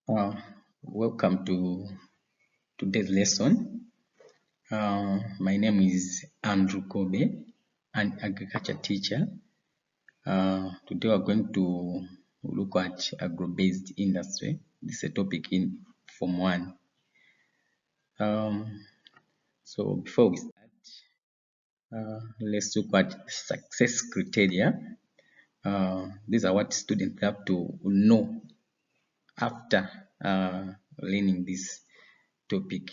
Welcome to today's lesson. My name is Andrew Cobby, an agriculture teacher. Today we're going to look at agro-based industry. This is a topic in Form 1. So before we start, let's look at success criteria. These are what students have to know after learning this topic.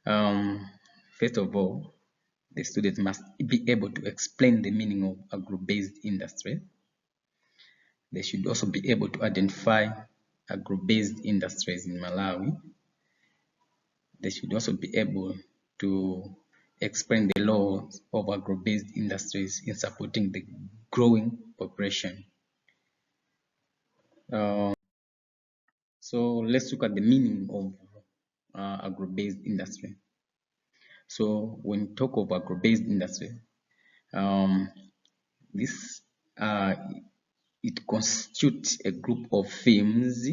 First of all, the students must be able to explain the meaning of agro-based industry. They should also be able to identify agro-based industries in Malawi. They should also be able to explain the laws of agro-based industries in supporting the growing population. So let's look at the meaning of agro-based industry. So when we talk of agro-based industry, this it constitutes a group of firms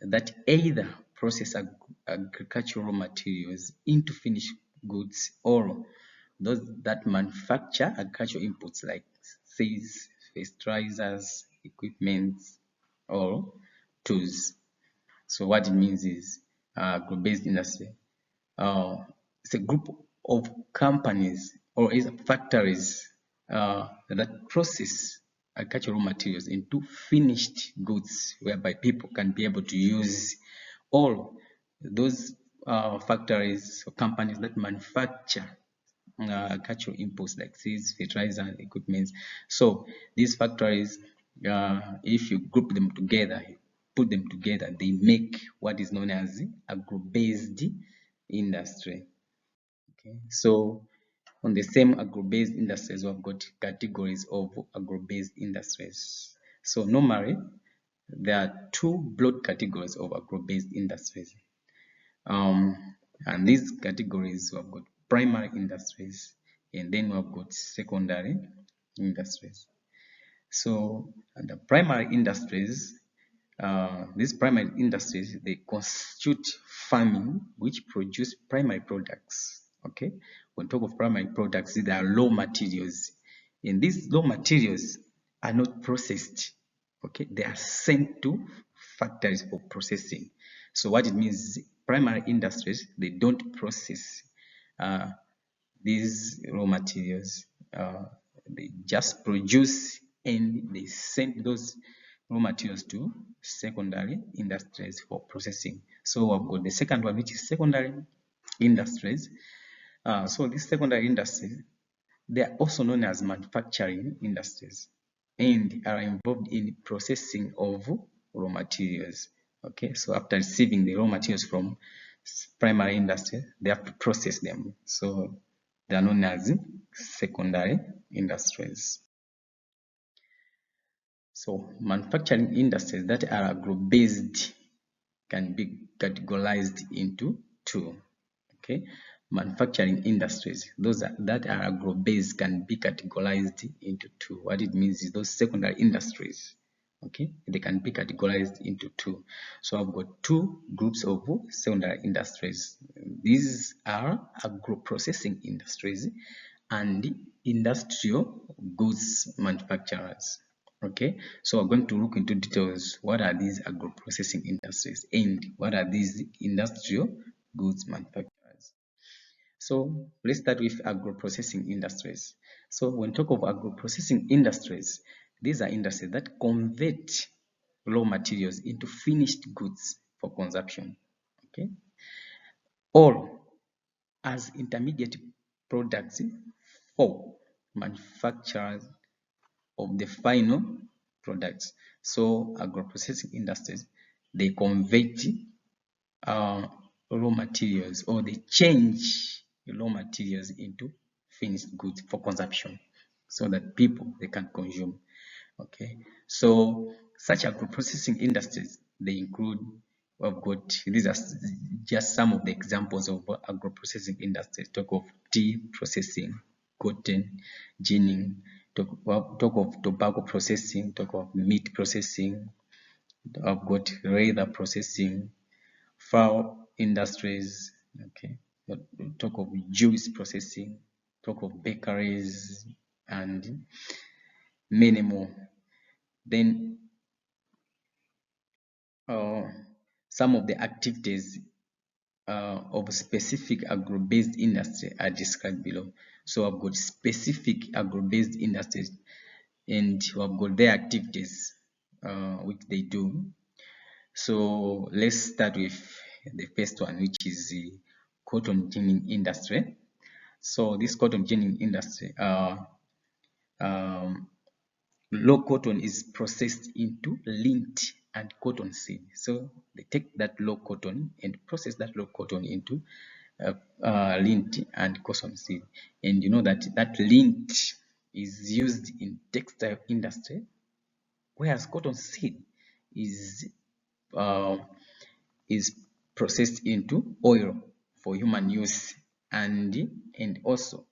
that either process agricultural materials into finished goods or those that manufacture agricultural inputs like seeds, fertilizers, equipment, or tools. So what it means is agro-based industry. It's a group of companies or factories that process agricultural materials into finished goods, whereby people can be able to use all those factories or companies that manufacture agricultural inputs like seeds, fertilizer, and equipment. So these factories, if you group them together, put them together, they make what is known as agro-based industry. Okay, so on the same agro-based industries, we've got categories of agro-based industries. So normally, there are two broad categories of agro-based industries. And these categories, we've got primary industries, and then we've got secondary industries. So the primary industries, these primary industries, they constitute farming which produce primary products. Okay, when we talk of primary products, these are raw materials, and these raw materials are not processed. Okay, they are sent to factories for processing. So what it means is primary industries, they don't process these raw materials. They just produce and they send those raw materials to secondary industries for processing. So I've got the second one, which is secondary industries. So these secondary industries, they are also known as manufacturing industries and are involved in processing of raw materials. Okay, so after receiving the raw materials from primary industry, they have to process them. So they are known as secondary industries. So manufacturing industries that are agro-based can be categorized into two. Okay, manufacturing industries, those that are agro-based, can be categorized into two. What it means is those secondary industries, okay, they can be categorized into two. So I've got two groups of secondary industries. These are agro-processing industries and industrial goods manufacturers. Okay, so we're going to look into details. What are these agro-processing industries and what are these industrial goods manufacturers? So let's start with agro-processing industries. So when talk of agro-processing industries, these are industries that convert raw materials into finished goods for consumption. Okay, or as intermediate products for manufacturers of the final products. So agro-processing industries, they convert raw materials, or they change raw materials into finished goods for consumption so that people, they can consume. Okay, so such agro-processing industries, they include, we've got, these are just some of the examples of agro-processing industries. Talk of tea processing, cotton ginning, talk of tobacco processing, talk of meat processing, I've got leather processing, flour industries, okay. We talk of juice processing, talk of bakeries, and many more. Then some of the activities of specific agro-based industry are described below. So I've got specific agro-based industries, and I've got their activities which they do. So let's start with the first one, which is the cotton ginning industry. So this cotton ginning industry, raw cotton is processed into lint and cotton seed. So they take that raw cotton and process that raw cotton into lint and cotton seed. And you know that that lint is used in textile industry, whereas cotton seed is uh, is processed into oil for human use, and also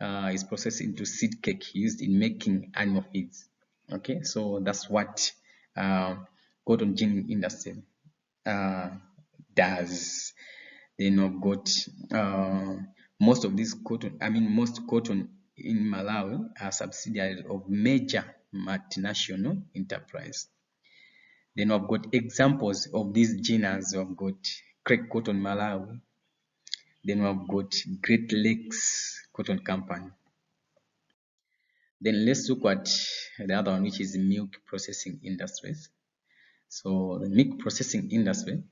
is processed into seed cake used in making animal feeds. Okay, so that's what cotton ginning industry uh, does. Then I've got most of this cotton, most cotton in Malawi are subsidiaries of major multinational enterprise. Then I've got examples of these ginners. I've got Craig Cotton Malawi. Then we've got Great Lakes Cotton Company. Then let's look at the other one, which is milk processing industries. So the milk processing industry,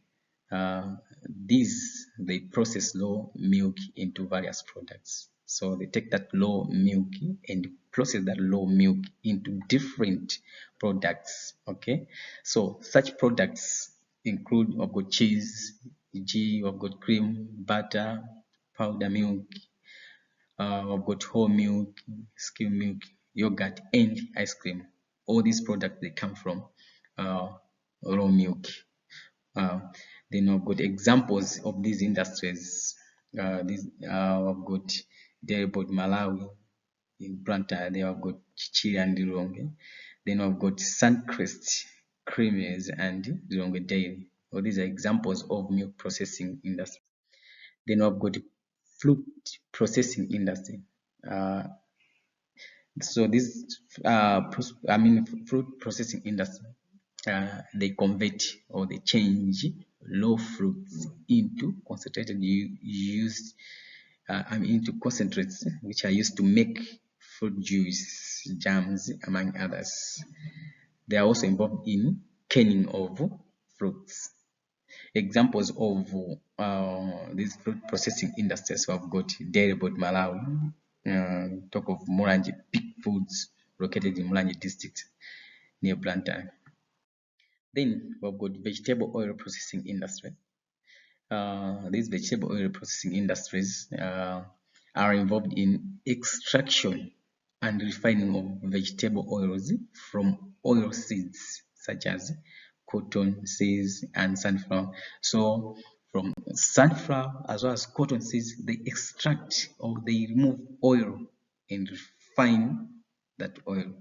they process raw milk into various products. So they take that raw milk and process that raw milk into different products. Okay, so such products include, we've got cheese, we've got cream, butter, powder milk, we've got whole milk, skim milk, yogurt, and ice cream. All these products, they come from raw milk. Then I've got examples of these industries. I've got Dairy Board Malawi in Planta. Then I've got Chichiri and Lilongwe. Then I've got Suncrest Creameries and Lilongwe Dairy. All these are examples of milk processing industry. Then I've got fruit processing industry. So this fruit processing industry, they convert or they change raw fruits into concentrated used into concentrates which are used to make fruit juice, jams, among others. They are also involved in canning of fruits. Examples of these fruit processing industries, so I've got Dairy Board Malawi, talk of Mulanje Peak Foods, located in Mulanje district near Blantyre. Then we've got vegetable oil processing industry. These vegetable oil processing industries are involved in extraction and refining of vegetable oils from oil seeds such as cotton seeds and sunflower. So from sunflower as well as cotton seeds, they extract or they remove oil and refine that oil.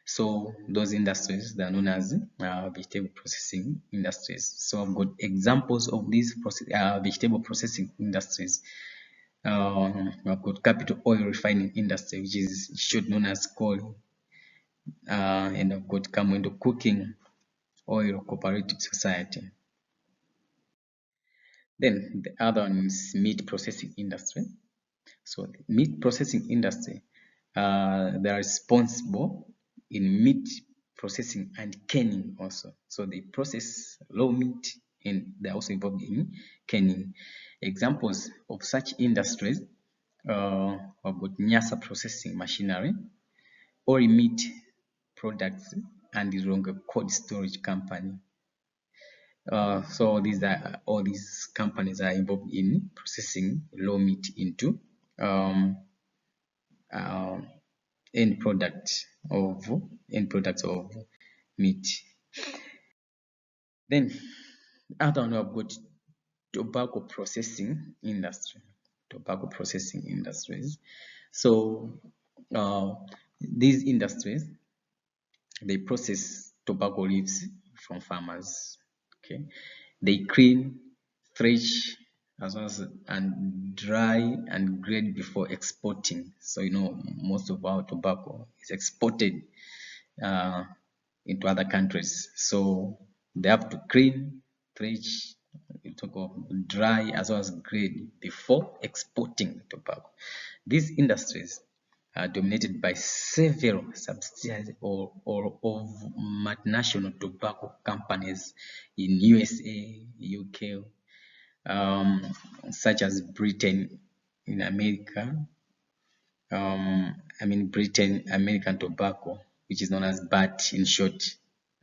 So those industries, they are known as vegetable processing industries. So I've got examples of these vegetable processing industries. I've got capital oil refining industry, which is short known as coal, and I've got Kamwendo Cooking Oil Cooperative Society. Then the other one is meat processing industry. So the meat processing industry, they are responsible in meat processing and canning also. So they process raw meat and they're also involved in canning. Examples of such industries, I've got Nyasa processing machinery, Ori meat products, and the Ronga cold storage company. So all these companies are involved in processing raw meat into uh, end products of meat. Then other one, I've got tobacco processing industry. Tobacco processing industries. So these industries, they process tobacco leaves from farmers. Okay, they clean, thresh, as well as and dry and grade before exporting. So most of our tobacco is exported uh, into other countries. So they have to clean, thresh, we talk of dry as well as grade before exporting tobacco. These industries are dominated by several subsidiaries or of multinational tobacco companies in USA, UK, such as Britain in America, Britain, American Tobacco, which is known as BAT in short.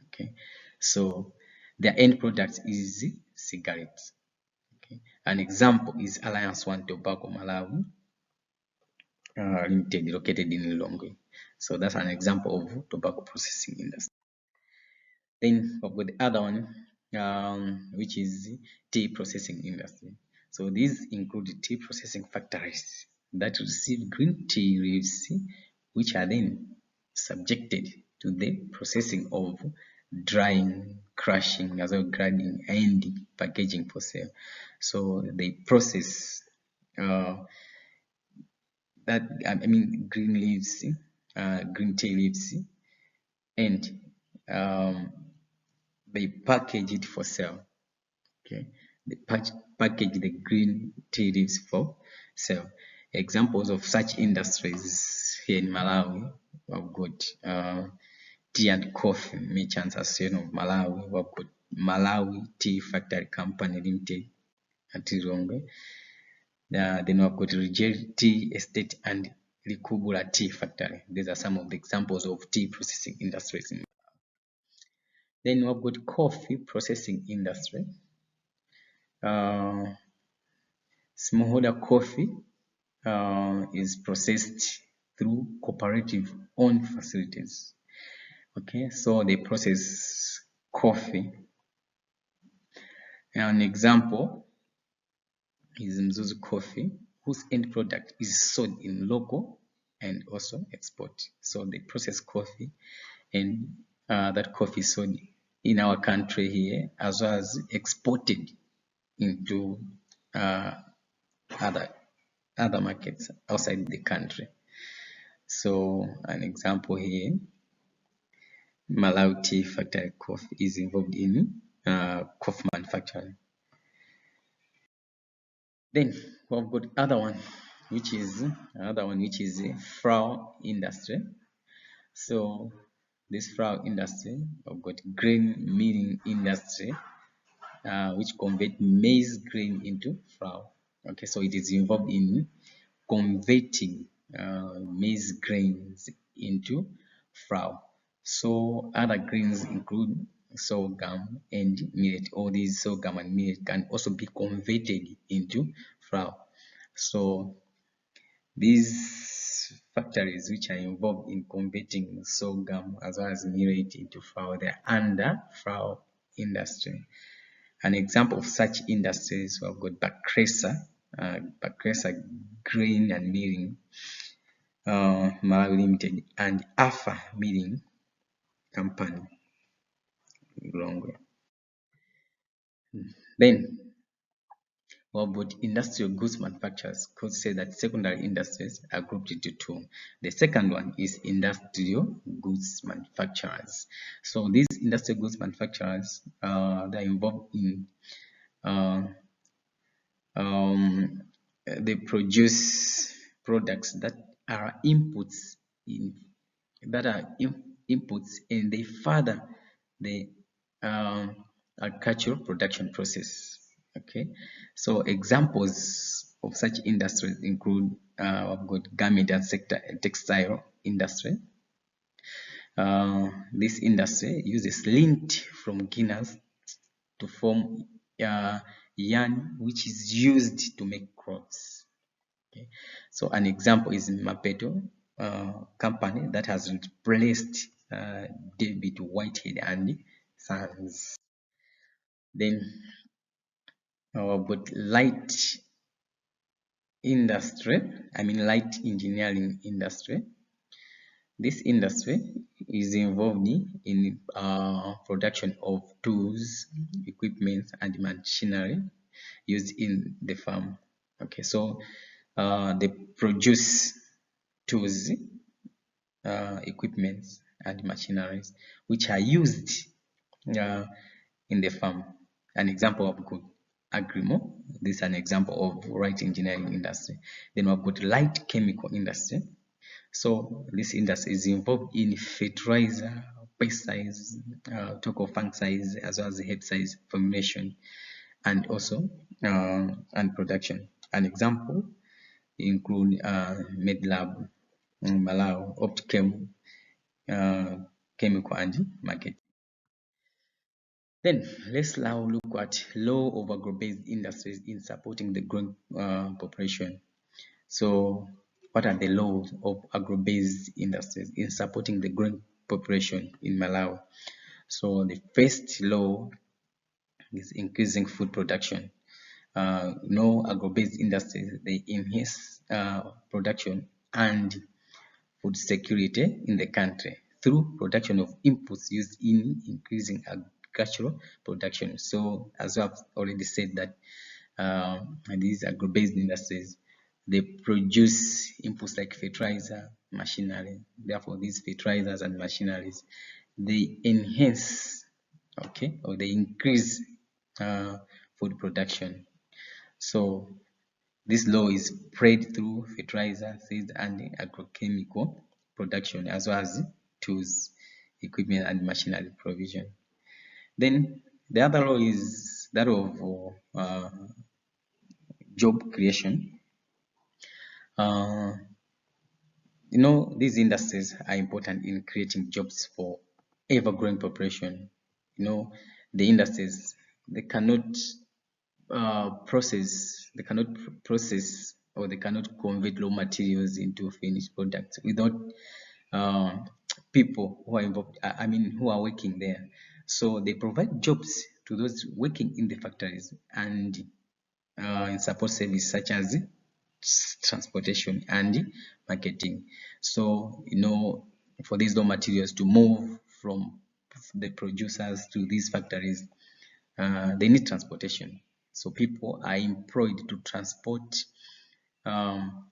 Okay, so their end product is cigarettes. Okay, an example is Alliance One Tobacco Malawi Limited, located in Lilongwe. So that's an example of tobacco processing industry. Then we've got the other one, which is tea processing industry. So these include tea processing factories that receive green tea leaves, which are then subjected to the processing of drying, crushing, as well grinding, and packaging for sale. So they process green leaves, green tea leaves, and they package it for sale. Okay, they package the green tea leaves for sale. Examples of such industries here in Malawi, we've got Tea and Coffee Merchants Association of Malawi, we've got Malawi Tea Factory Company Limited at Karonga. Then we've got Rigel Tea Estate and Likubula Tea Factory. These are some of the examples of tea processing industries. Then we've got coffee processing industry. Smallholder coffee is processed through cooperative owned facilities. Okay, so they process coffee. An example is Mzuzu Coffee, whose end product is sold in local and also export. So they process coffee, and that coffee is sold in our country here as well as exported into other markets outside the country. So an example here, Malawi Tea Factory Coffee is involved in coffee manufacturing. Then we've got another one, which is flour industry. So this flour industry, we've got grain milling industry, which convert maize grain into flour. Okay, so it is involved in converting maize grains into flour. So other grains include sorghum and millet. All these sorghum and millet can also be converted into flour. So these factories which are involved in converting sorghum as well as millet into flour, they are under flour industry. An example of such industries, we've got Bakresa Grain and Milling Malawi Limited and Alpha Milling Company, Xulendo. Then we've got industrial goods manufacturers. Could say that secondary industries are grouped into two. The second one is industrial goods manufacturers. So these industrial goods manufacturers, they're involved in they produce products that are inputs and they further the agricultural production process. Okay, so examples of such industries include we've got garment and textile industry. This industry uses lint from guineas to form yarn, which is used to make clothes. Okay, so an example is Mapeto company that has replaced David Whitehead and Sons. Then but light industry, light engineering industry. This industry is involved in production of tools, equipment, and machinery used in the farm. Okay, so they produce tools, equipment, and machineries which are used uh, in the farm. An example of good agrimo. This is an example of right engineering industry. Then we've got light chemical industry. So this industry is involved in fertilizer, pesticides, talk of fungicides, as well as herbicides formulation, and also and production. An example include MedLab, Malawi, Optichem, chemical and market. Then let's now look at law of agro-based industries in supporting the growing population. So what are the laws of agro-based industries in supporting the growing population in Malawi? So the first law is increasing food production. Agro-based industries, they enhance production and food security in the country through production of inputs used in increasing agricultural production. So as I've already said that these agro-based industries, they produce inputs like fertilizer, machinery. Therefore, these fertilizers and machineries, they enhance, okay, or they increase food production. So this law is spread through fertilizer, seeds, and agrochemical production, as well as tools, equipment, and machinery provision. Then the other law is that of job creation. Uh, these industries are important in creating jobs for ever-growing population. The industries, they cannot process or they cannot convert raw materials into finished products without uh, people who are involved, who are working there. So they provide jobs to those working in the factories and in support service such as transportation and marketing. So, for these raw materials to move from the producers to these factories, they need transportation. So people are employed to transport um,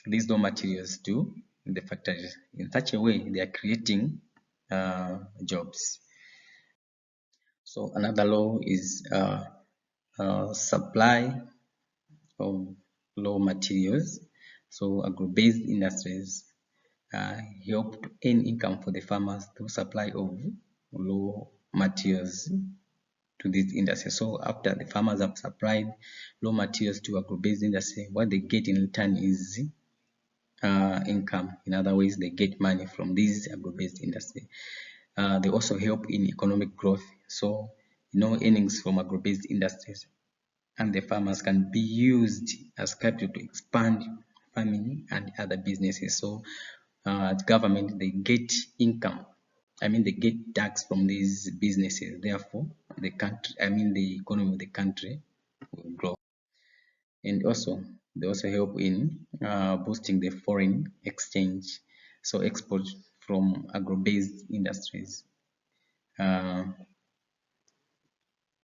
these raw materials to the factories. In such a way, they are creating jobs. So another law is supply of raw materials. So agro-based industries help to earn income for the farmers through supply of raw materials to this industry. So after the farmers have supplied raw materials to agro-based industry, what they get in return is income. In other ways, they get money from this agro-based industry. They also help in economic growth. So, earnings from agro-based industries and the farmers can be used as capital to expand farming and other businesses. So, the government, they get income. They get tax from these businesses. Therefore, the country, the economy of the country will grow. And also, they also help in boosting the foreign exchange. So, export from agro-based industries.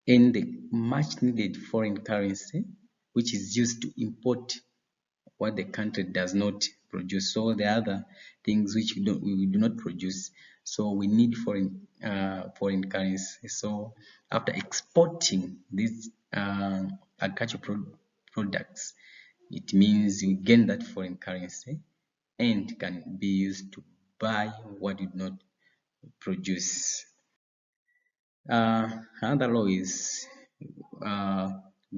In the much needed foreign currency, which is used to import what the country does not produce. So there are other things which we do not produce. So we need foreign currency. So after exporting these agricultural products, it means we gain that foreign currency and can be used to buy what we do not produce. Another law is uh,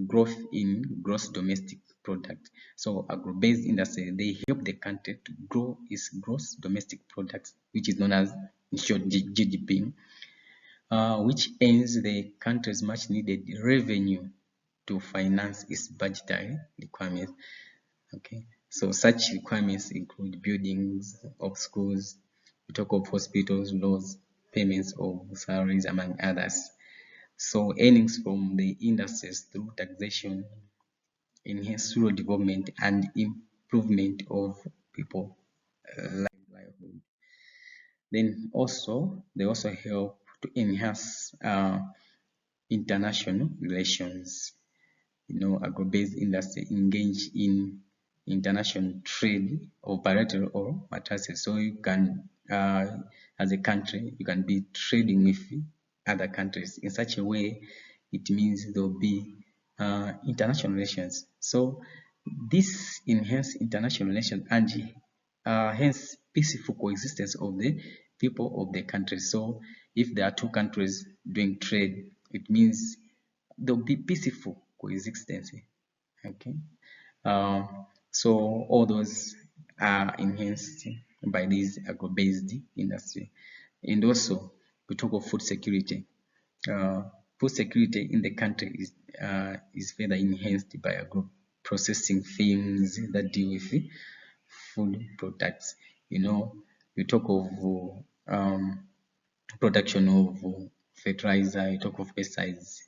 growth in gross domestic product. So agro-based industry, they help the country to grow its gross domestic product, which is known as, in short, GDP, which earns the country's much needed revenue to finance its budgetary requirements. Okay, so such requirements include buildings of schools, we talk of hospitals, laws, payments of salaries, among others. So earnings from the industries through taxation, enhance rural development, and improvement of people livelihood. Then also they also help to enhance international relations. Agro-based industry engage in international trade or bilateral or matters. So you can, as a country, you can be trading with other countries in such a way. It means there will be international relations. So this enhance international relations and hence peaceful coexistence of the people of the country. So if there are two countries doing trade, it means there will be peaceful coexistence. Okay. So all those are enhanced by this agro-based industry. And also we talk of food security. Food security in the country is further enhanced by agro-processing firms that deal with food products. You talk of production of fertilizer, you talk of pesticides.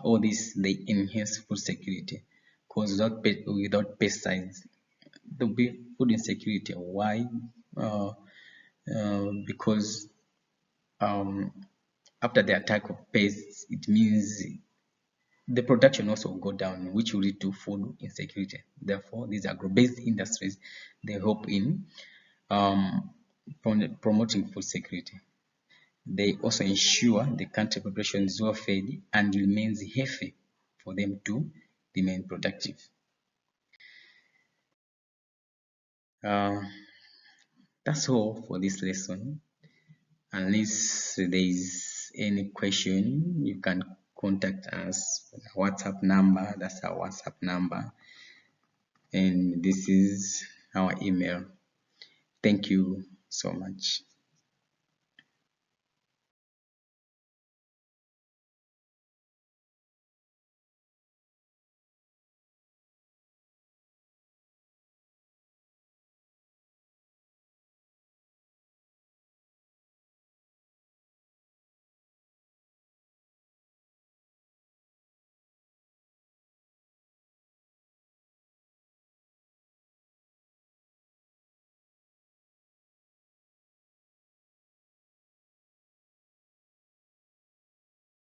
All this, they enhance food security, because without pesticides there'll be food insecurity. Why? Because after the attack of pests, it means the production also will go down, which will lead to food insecurity. Therefore, these agro-based industries, they help in promoting food security. They also ensure the country population is well fed and remains healthy for them to remain productive. That's all for this lesson. Unless there is any question, you can contact us with our WhatsApp number. That's our WhatsApp number. And this is our email. Thank you so much.